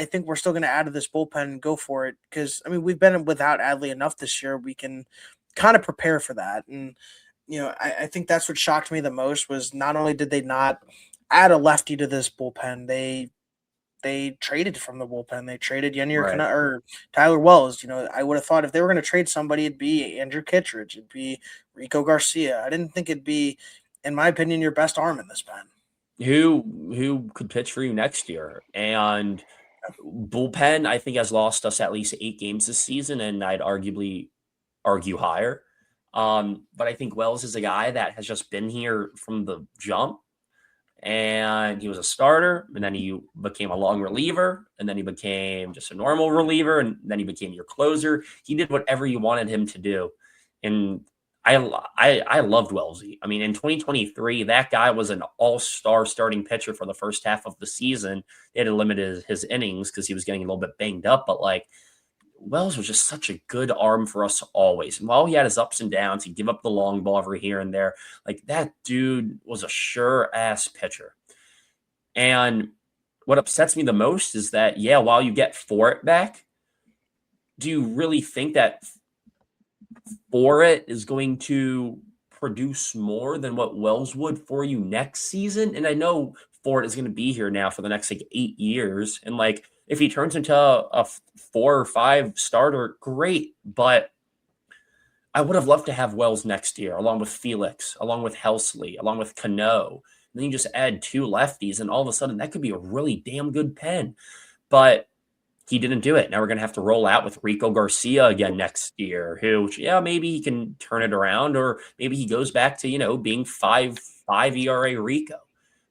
I think we're still going to add to this bullpen and go for it because, I mean, we've been without Adley enough this year. We can kind of prepare for that. And, I think that's what shocked me the most was not only did they not add a lefty to this bullpen, they traded from the bullpen. They traded Yennier Right. or Tyler Wells. I would have thought if they were going to trade somebody, it'd be Andrew Kittredge, it'd be Rico Garcia. I didn't think it'd be, in my opinion, your best arm in this pen. Who could pitch for you next year? And bullpen, I think, has lost us at least 8 games this season, and I'd arguably argue higher. But I think Wells is a guy that has just been here from the jump, and he was a starter, and then he became a long reliever, and then he became just a normal reliever, and then he became your closer. He did whatever you wanted him to do, and I loved Wellesley. I mean, in 2023, that guy was an all-star starting pitcher for the first half of the season. They had to limit his innings because he was getting a little bit banged up, but like Wells was just such a good arm for us always. And while he had his ups and downs, he'd give up the long ball every here and there. Like that dude was a sure ass pitcher. And what upsets me the most is that, yeah, while you get Fort back, do you really think that Fort is going to produce more than what Wells would for you next season? And I know Fort is going to be here now for the next like 8 years. And like, if he turns into a 4 or 5 starter, great. But I would have loved to have Wells next year, along with Felix, along with Helsley, along with Cano. And then you just add 2 lefties, and all of a sudden that could be a really damn good pen. But he didn't do it. Now we're going to have to roll out with Rico Garcia again next year, who, yeah, maybe he can turn it around, or maybe he goes back to, being 5.5 ERA Rico.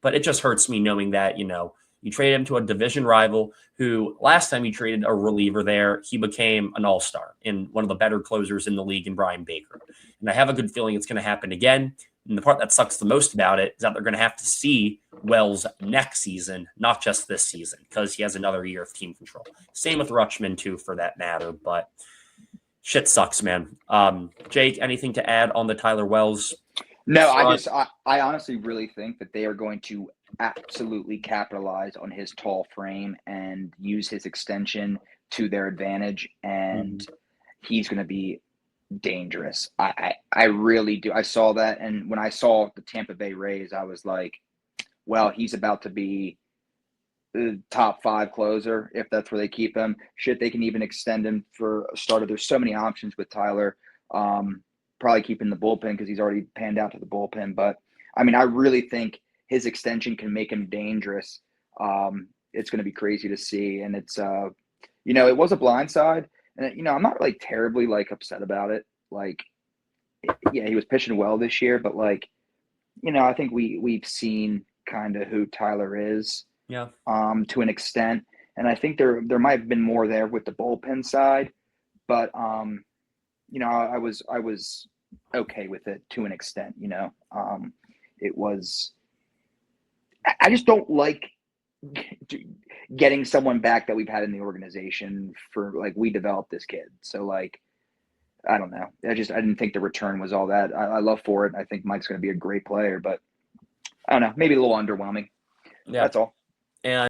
But it just hurts me knowing that, you traded him to a division rival who last time you traded a reliever there, he became an all-star and one of the better closers in the league in Brian Baker. And I have a good feeling it's going to happen again. And the part that sucks the most about it is that they're going to have to see Wells next season, not just this season, because he has another year of team control. Same with Rutschman, too, for that matter. But shit sucks, man. Jake, anything to add on the Tyler Wells? No, I honestly really think that they are going to absolutely capitalize on his tall frame and use his extension to their advantage, and he's going to be dangerous. I really do. I saw that, and when I saw the Tampa Bay Rays, I was like, well, he's about to be the top 5 closer if that's where they keep him. Shit, they can even extend him for a starter. There's so many options with Tyler. Probably keeping the bullpen because he's already panned out to the bullpen. But, I mean, I really think his extension can make him dangerous. It's going to be crazy to see. And it's, it was a blindside. And, I'm not really terribly, upset about it. Yeah, he was pitching well this year. But, I think we've seen kind of who Tyler is to an extent. And I think there might have been more there with the bullpen side. But, I was okay with it to an extent, it was, I just don't like getting someone back that we've had in the organization for we developed this kid. So I don't know. I didn't think the return was all that. I love Ford. I think Mike's going to be a great player, but I don't know, maybe a little underwhelming. Yeah. That's all. And